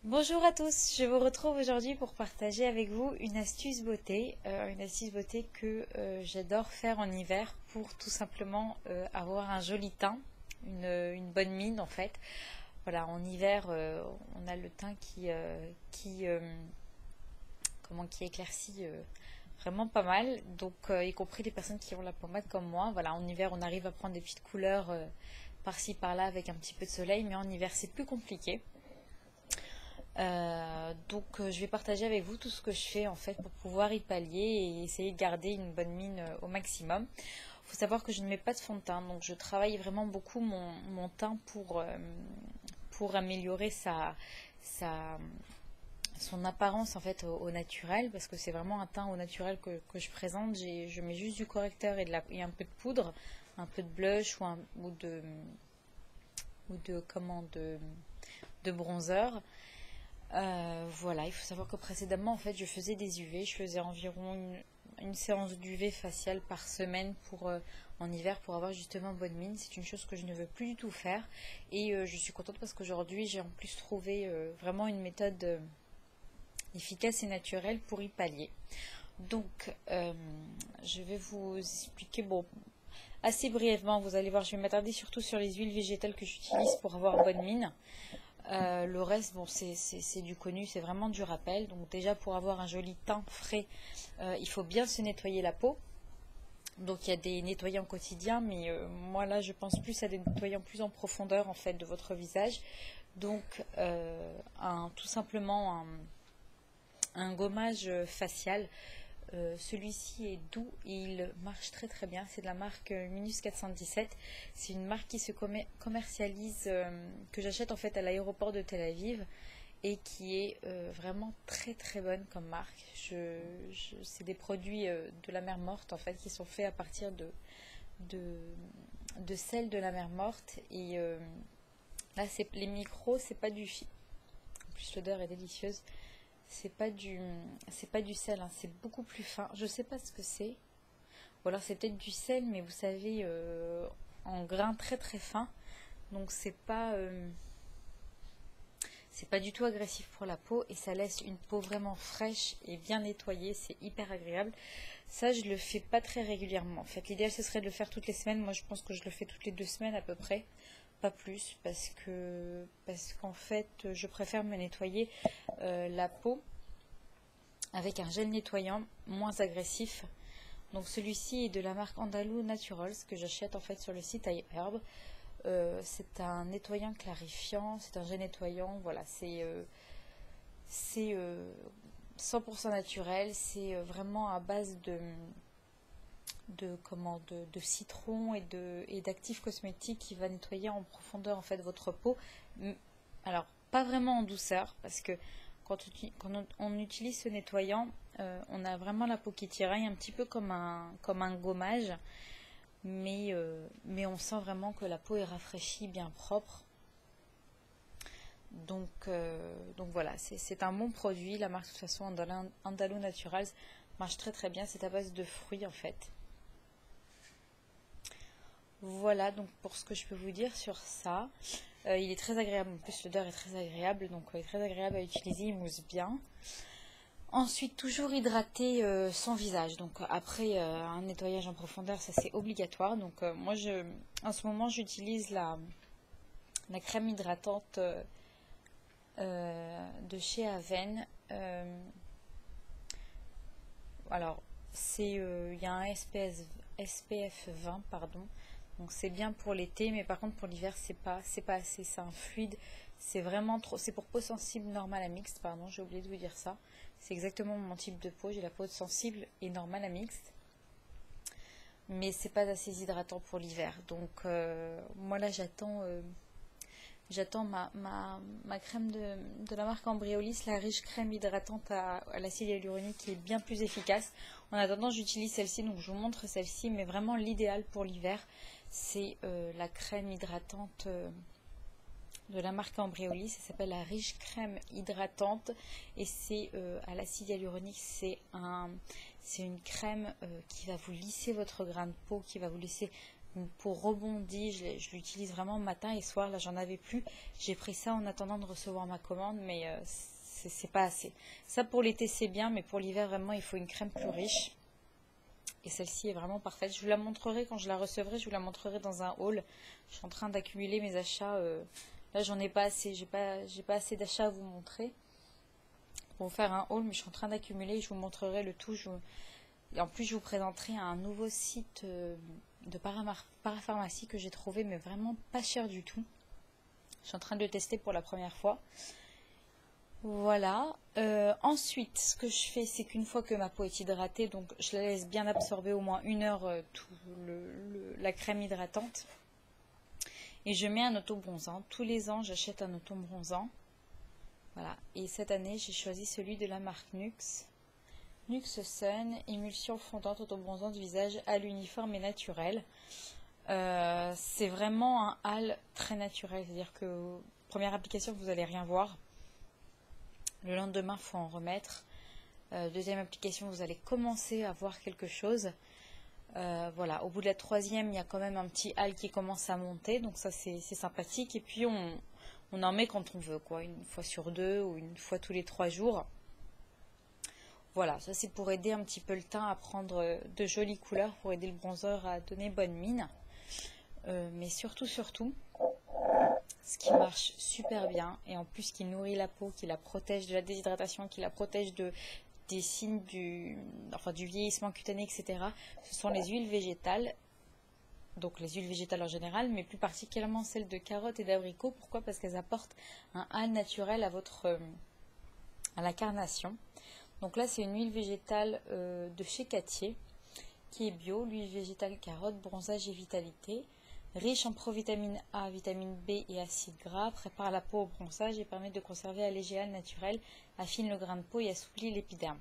Bonjour à tous, je vous retrouve aujourd'hui pour partager avec vous une astuce beauté que j'adore faire en hiver pour tout simplement avoir un joli teint, une bonne mine en fait. Voilà, en hiver, on a le teint qui éclaircit vraiment pas mal, donc y compris les personnes qui ont la peau mate comme moi. Voilà, en hiver, on arrive à prendre des petites couleurs par-ci par-là avec un petit peu de soleil, mais en hiver, c'est plus compliqué. Je vais partager avec vous tout ce que je fais en fait pour pouvoir y pallier et essayer de garder une bonne mine au maximum. Il faut savoir que je ne mets pas de fond de teint, donc je travaille vraiment beaucoup mon teint pour améliorer sa, son apparence en fait au naturel, parce que c'est vraiment un teint au naturel que je présente. Je mets juste du correcteur et un peu de poudre, un peu de blush ou de bronzer. Voilà, il faut savoir que précédemment, en fait, je faisais des UV. Je faisais environ une séance d'UV faciale par semaine en hiver pour avoir justement bonne mine. C'est une chose que je ne veux plus du tout faire. Et je suis contente parce qu'aujourd'hui, j'ai en plus trouvé vraiment une méthode efficace et naturelle pour y pallier. Donc, je vais vous expliquer, bon, assez brièvement, vous allez voir, je vais m'attarder surtout sur les huiles végétales que j'utilise pour avoir bonne mine. Le reste, bon, c'est du connu, c'est vraiment du rappel. Donc déjà, pour avoir un joli teint frais, il faut bien se nettoyer la peau. Donc il y a des nettoyants quotidiens, mais moi là, je pense plus à des nettoyants plus en profondeur en fait de votre visage. Donc tout simplement un gommage facial. Celui-ci est doux et il marche très très bien. C'est de la marque Minus 417. C'est une marque qui se commercialise, que j'achète en fait à l'aéroport de Tel Aviv et qui est vraiment très très bonne comme marque. C'est des produits de la mer Morte en fait qui sont faits à partir de, de sel de la mer Morte. Et là, les micros, c'est pas du fi. En plus, l'odeur est délicieuse. C'est pas du sel, hein, c'est beaucoup plus fin. Je sais pas ce que c'est. Ou alors c'est peut-être du sel, mais vous savez, en grains très très fins. Donc c'est pas du tout agressif pour la peau et ça laisse une peau vraiment fraîche et bien nettoyée. C'est hyper agréable. Ça, je le fais pas très régulièrement. En fait, l'idéal ce serait de le faire toutes les semaines. Moi, je pense que je le fais toutes les 2 semaines à peu près. Pas plus, parce qu'en fait, je préfère me nettoyer la peau avec un gel nettoyant moins agressif. Donc celui-ci est de la marque Andalou Naturals que j'achète en fait sur le site iHerb. C'est un nettoyant clarifiant, c'est un gel nettoyant, voilà, c'est 100% naturel, c'est vraiment à base de citron et d'actifs cosmétiques qui va nettoyer en profondeur en fait votre peau. Alors pas vraiment en douceur parce que quand on utilise ce nettoyant, on a vraiment la peau qui tiraille un petit peu comme un gommage, mais on sent vraiment que la peau est rafraîchie, bien propre. Donc voilà, c'est un bon produit. La marque de toute façon Andalou Naturals marche très très bien. C'est à base de fruits en fait. Voilà donc pour ce que je peux vous dire sur ça. Il est très agréable, en plus l'odeur est très agréable, donc il est très agréable à utiliser, il mousse bien. Ensuite, toujours hydrater son visage. Donc après un nettoyage en profondeur, ça c'est obligatoire. Donc moi, en ce moment, j'utilise la crème hydratante de chez Aven. Alors, il y a un SPF 20, pardon. Donc c'est bien pour l'été, mais par contre pour l'hiver, c'est pas assez. C'est un fluide. C'est vraiment trop. C'est pour peau sensible, normale à mixte, pardon, j'ai oublié de vous dire ça. C'est exactement mon type de peau. J'ai la peau sensible et normale à mixte. Mais c'est pas assez hydratant pour l'hiver. Donc moi là j'attends ma crème de la marque Embryolisse, la riche crème hydratante à l'acide hyaluronique qui est bien plus efficace. En attendant, j'utilise celle-ci, donc je vous montre celle-ci, mais vraiment l'idéal pour l'hiver, c'est la crème hydratante de la marque Embryolisse. Ça s'appelle la riche crème hydratante et c'est à l'acide hyaluronique. C'est une crème qui va vous lisser votre grain de peau, qui va vous laisser Une peau rebondie, je l'utilise vraiment matin et soir. Là, j'en avais plus. J'ai pris ça en attendant de recevoir ma commande, mais c'est pas assez. Ça, pour l'été, c'est bien, mais pour l'hiver, vraiment, il faut une crème plus riche. Et celle-ci est vraiment parfaite. Je vous la montrerai quand je la recevrai. Je vous la montrerai dans un haul. Je suis en train d'accumuler mes achats. Là, j'en ai pas assez. J'ai pas assez d'achats à vous montrer pour vous faire un haul, mais je suis en train d'accumuler. Je vous montrerai le tout. Et en plus, je vous présenterai un nouveau site de parapharmacie que j'ai trouvé, mais vraiment pas cher du tout. Je suis en train de le tester pour la première fois. Voilà. Ensuite, ce que je fais, c'est qu'une fois que ma peau est hydratée, donc je la laisse bien absorber au moins 1 heure la crème hydratante. Et je mets un auto-bronzant. Tous les ans, j'achète un auto-bronzant. Voilà. Et cette année, j'ai choisi celui de la marque Nuxe. Nuxe Sun, émulsion fondante auto-bronzant du visage à l'uniforme et naturel. C'est vraiment un hâle très naturel. C'est-à-dire que première application, vous n'allez rien voir. Le lendemain, il faut en remettre. Deuxième application, vous allez commencer à voir quelque chose. Voilà, au bout de la troisième, il y a quand même un petit hâle qui commence à monter. Donc ça, c'est sympathique. Et puis, on en met quand on veut, quoi. Une fois sur 2 ou une fois tous les 3 jours. Voilà, ça c'est pour aider un petit peu le teint à prendre de jolies couleurs, pour aider le bronzer à donner bonne mine. Mais surtout, ce qui marche super bien, et en plus qui nourrit la peau, qui la protège de la déshydratation, qui la protège des signes du vieillissement cutané, etc. Ce sont les huiles végétales. Donc les huiles végétales en général, mais plus particulièrement celles de carotte et d'abricot. Pourquoi? Parce qu'elles apportent un hâle naturel à la carnation. Donc là, c'est une huile végétale de chez Cattier, qui est bio, l'huile végétale carotte, bronzage et vitalité. Riche en provitamine A, vitamine B et acides gras, prépare la peau au bronzage et permet de conserver un léger hâle naturel, affine le grain de peau et assouplit l'épiderme.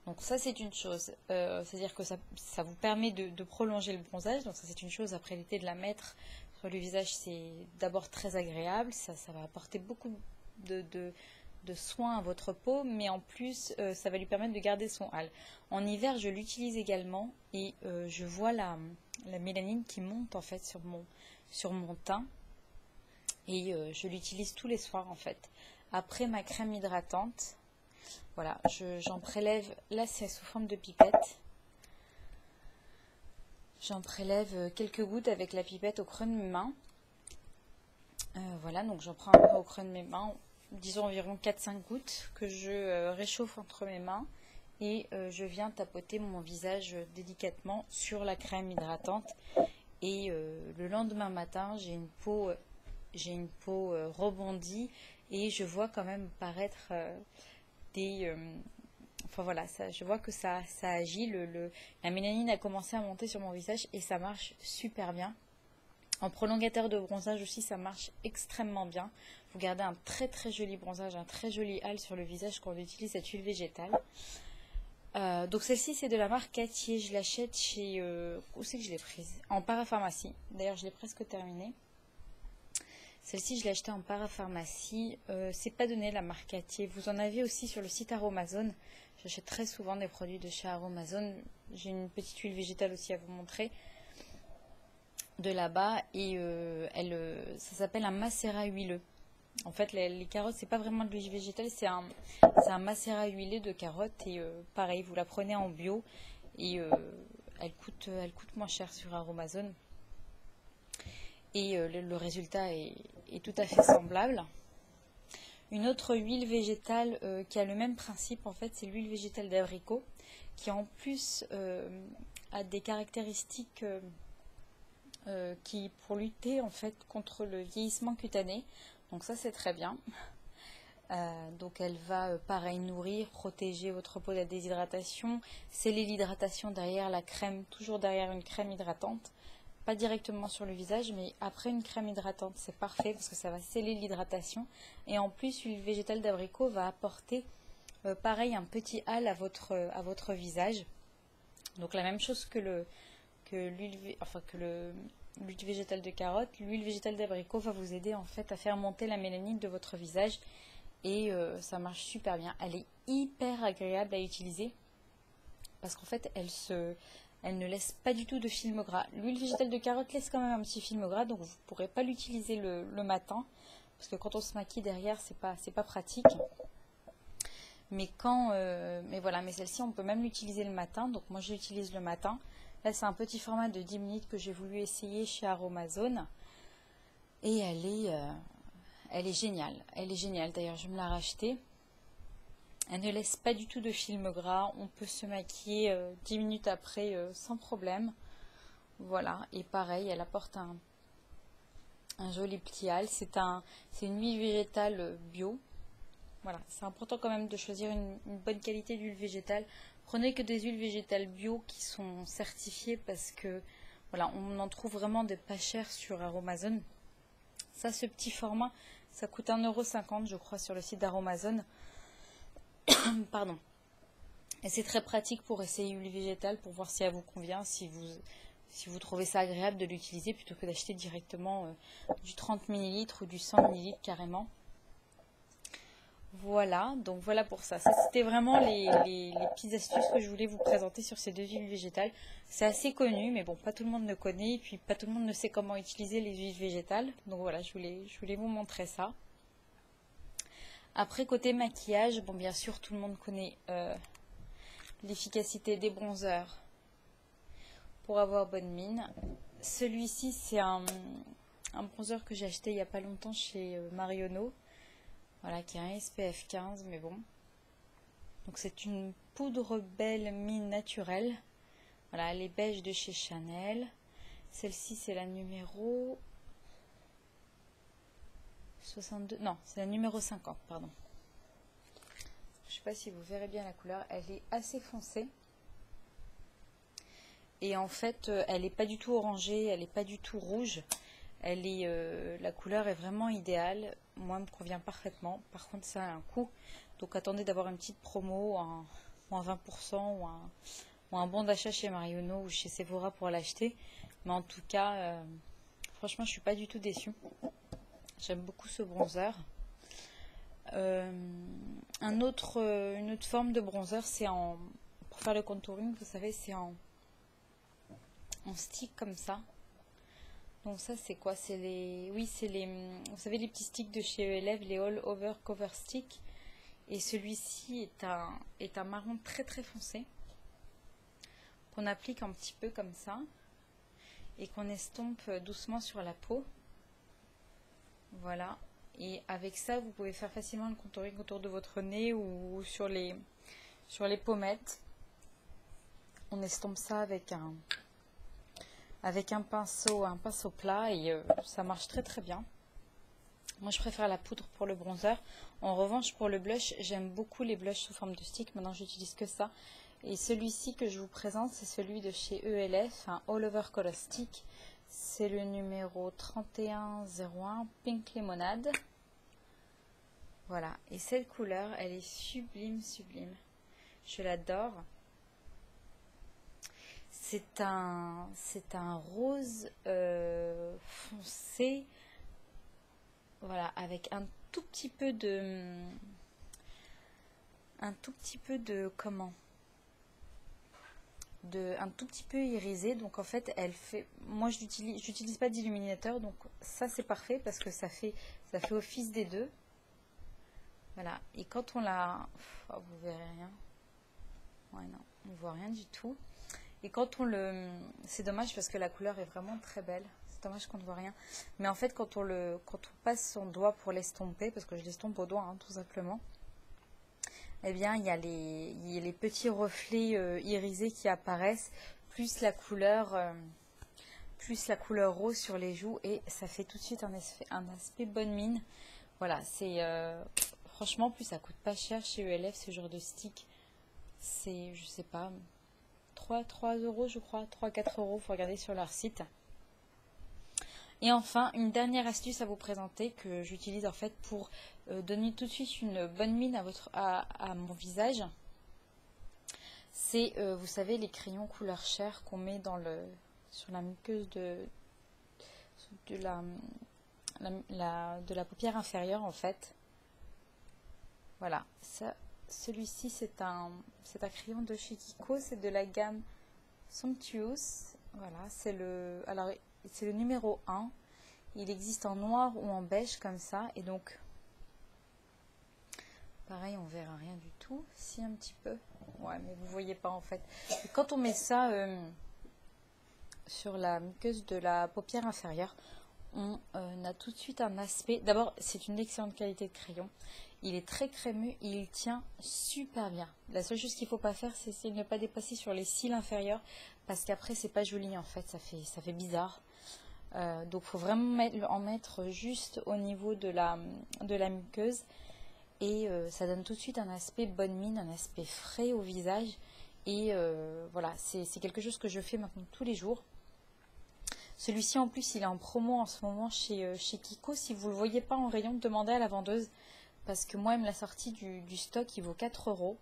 Donc ça, c'est une chose. C'est-à-dire que ça vous permet de prolonger le bronzage. Donc ça, c'est une chose. Après l'été, de la mettre sur le visage, c'est d'abord très agréable. Ça va apporter beaucoup de soins à votre peau, mais en plus, ça va lui permettre de garder son hâle. En hiver, je l'utilise également et je vois la mélanine qui monte en fait sur mon teint. Et je l'utilise tous les soirs en fait. Après ma crème hydratante, voilà, j'en prélève, là c'est sous forme de pipette. J'en prélève quelques gouttes avec la pipette au creux de mes mains. Voilà, donc j'en prends un peu au creux de mes mains, disons environ 4-5 gouttes que je réchauffe entre mes mains. Et je viens tapoter mon visage délicatement sur la crème hydratante. Et le lendemain matin, j'ai une peau rebondie et je vois quand même paraître enfin voilà, je vois que ça agit. La mélanine a commencé à monter sur mon visage et ça marche super bien. En prolongateur de bronzage aussi, ça marche extrêmement bien. Vous gardez un très très joli bronzage, un très joli hâle sur le visage quand on utilise cette huile végétale. Donc celle-ci c'est de la marque Cattier, je l'achète chez... où c'est que je l'ai prise? En parapharmacie, d'ailleurs je l'ai presque terminée. Celle-ci je l'ai achetée en parapharmacie, c'est pas donné la marque Cattier. Vous en avez aussi sur le site Aromazone, j'achète très souvent des produits de chez Aromazone. J'ai une petite huile végétale aussi à vous montrer de là-bas et ça s'appelle un macérat huileux. En fait, les carottes, c'est pas vraiment de l'huile végétale, c'est un macérat huilé de carottes. Et pareil, vous la prenez en bio et elle coûte moins cher sur Aromazone. Et le résultat est tout à fait semblable. Une autre huile végétale qui a le même principe, en fait, c'est l'huile végétale d'abricot, qui en plus a des caractéristiques qui pour lutter en fait contre le vieillissement cutané. Donc ça c'est très bien. Donc elle va pareil nourrir, protéger votre peau de la déshydratation, sceller l'hydratation derrière la crème, toujours derrière une crème hydratante. Pas directement sur le visage, mais après une crème hydratante, c'est parfait parce que ça va sceller l'hydratation. Et en plus, l'huile végétale d'abricot va apporter pareil un petit hâle à votre visage. Donc la même chose que l'huile végétale de carotte, l'huile végétale d'abricot va vous aider en fait à faire monter la mélanine de votre visage et ça marche super bien. Elle est hyper agréable à utiliser parce qu'en fait elle elle ne laisse pas du tout de film gras. L'huile végétale de carotte laisse quand même un petit film gras, donc vous ne pourrez pas l'utiliser le matin, parce que quand on se maquille derrière, c'est pas pratique. Mais mais voilà, mais celle-ci, on peut même l'utiliser le matin, donc moi je l'utilise le matin. Là, c'est un petit format de 10 minutes que j'ai voulu essayer chez Aromazone, et elle est géniale. Elle est géniale, d'ailleurs, je me l'ai rachetée. Elle ne laisse pas du tout de film gras. On peut se maquiller 10 minutes après sans problème. Voilà. Et pareil, elle apporte un joli plial. C'est une huile végétale bio. Voilà. C'est important quand même de choisir une bonne qualité d'huile végétale. Prenez que des huiles végétales bio qui sont certifiées parce que voilà, on en trouve vraiment des pas chers sur Aromazone. Ça, ce petit format, ça coûte 1,50 € je crois sur le site d'Aromazone. Pardon. Et c'est très pratique pour essayer l'huile végétale, pour voir si elle vous convient, si vous trouvez ça agréable de l'utiliser plutôt que d'acheter directement du 30 ml ou du 100 ml carrément. Voilà, donc voilà pour ça. Ça, c'était vraiment les petites astuces que je voulais vous présenter sur ces deux huiles végétales. C'est assez connu, mais bon, pas tout le monde le connaît, et puis pas tout le monde ne sait comment utiliser les huiles végétales. Donc voilà, je voulais vous montrer ça. Après, côté maquillage, bon, bien sûr, tout le monde connaît l'efficacité des bronzers pour avoir bonne mine. Celui-ci, c'est un bronzer que j'ai acheté il n'y a pas longtemps chez Marionneau. Voilà, qui a un SPF 15, mais bon. Donc, c'est une poudre belle mine naturelle. Voilà, elle est beige de chez Chanel. Celle-ci, c'est la numéro 62. Non, c'est la numéro 50, pardon. Je ne sais pas si vous verrez bien la couleur. Elle est assez foncée. Et en fait, elle n'est pas du tout orangée, elle n'est pas du tout rouge. La couleur est vraiment idéale. Moi, elle me convient parfaitement. Par contre, ça a un coût. Donc, attendez d'avoir une petite promo, ou un 20%, ou un bon d'achat chez Marionneau ou chez Sephora pour l'acheter. Mais en tout cas, franchement, je ne suis pas du tout déçue. J'aime beaucoup ce bronzer. Une autre forme de bronzer, c'est pour faire le contouring, vous savez, c'est en stick comme ça. Donc ça, c'est quoi? C'est vous savez, les petits sticks de chez ELF, les All Over Cover Stick. Et celui-ci est un marron très très foncé, qu'on applique un petit peu comme ça, et qu'on estompe doucement sur la peau. Voilà. Et avec ça, vous pouvez faire facilement le contouring autour de votre nez ou sur les pommettes. On estompe ça avec un pinceau plat et ça marche très très bien. Moi, je préfère la poudre pour le bronzer. En revanche, pour le blush, j'aime beaucoup les blushs sous forme de stick. Maintenant, j'utilise que ça. Et celui-ci que je vous présente, c'est celui de chez ELF, un All Over Color Stick. C'est le numéro 3101 Pink Lemonade. Voilà. Et cette couleur, elle est sublime, sublime. Je l'adore. C'est un rose foncé. Voilà, avec un tout petit peu de comment, un tout petit peu irisé. Donc en fait, moi j'utilise pas d'illuminateur, donc ça c'est parfait parce que ça fait office des deux. Voilà, et quand on la, oh, vous verrez rien. Ouais, non, on voit rien du tout. Et quand c'est dommage parce que la couleur est vraiment très belle. C'est dommage qu'on ne voit rien. Mais en fait, quand on passe son doigt pour l'estomper, parce que je l'estompe au doigt, hein, tout simplement, eh bien, il y a les petits reflets irisés qui apparaissent, plus la couleur rose sur les joues, et ça fait tout de suite un aspect bonne mine. Voilà, franchement, plus ça coûte pas cher chez ELF, ce genre de stick. C'est, je sais pas, 3 € je crois, 3-4 €, faut regarder sur leur site. Et enfin, une dernière astuce à vous présenter que j'utilise en fait pour donner tout de suite une bonne mine à mon visage. C'est, vous savez, les crayons couleur chair qu'on met sur la muqueuse de la paupière inférieure en fait. Voilà, celui-ci c'est un crayon de chez Kiko, c'est de la gamme Somptuous. Voilà, c'est le numéro 1. Il existe en noir ou en beige comme ça. Et donc, pareil, on verra rien du tout. Si, un petit peu. Ouais, mais vous voyez pas en fait. Et quand on met ça sur la muqueuse de la paupière inférieure, on a tout de suite un aspect. D'abord, c'est une excellente qualité de crayon. Il est très crémeux et il tient super bien. La seule chose qu'il ne faut pas faire, c'est essayer de ne pas dépasser sur les cils inférieurs parce qu'après, c'est pas joli en fait. Ça fait bizarre. Donc, il faut vraiment en mettre juste au niveau de la muqueuse. Et ça donne tout de suite un aspect bonne mine, un aspect frais au visage. Et voilà, c'est quelque chose que je fais maintenant tous les jours. Celui-ci en plus il est en promo en ce moment chez Kiko. Si vous ne le voyez pas en rayon, demandez à la vendeuse. Parce que moi elle me l'a sorti du stock, il vaut 4 €.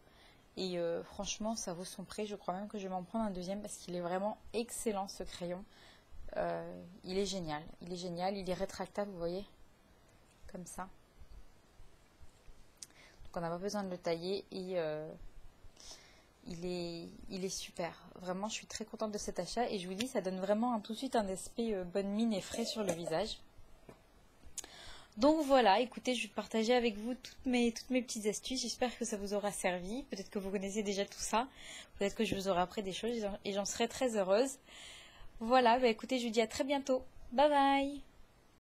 Et franchement ça vaut son prix. Je crois même que je vais m'en prendre un deuxième parce qu'il est vraiment excellent ce crayon. Il est génial, il est rétractable, vous voyez, comme ça. Donc on n'a pas besoin de le tailler et il est super. Vraiment, je suis très contente de cet achat et je vous dis, ça donne vraiment tout de suite un aspect bonne mine et frais sur le visage. Donc voilà, écoutez, je vais partager avec vous toutes mes petites astuces. J'espère que ça vous aura servi. Peut-être que vous connaissez déjà tout ça. Peut-être que je vous aurai appris des choses et j'en serai très heureuse. Voilà, bah écoutez, je vous dis à très bientôt. Bye bye!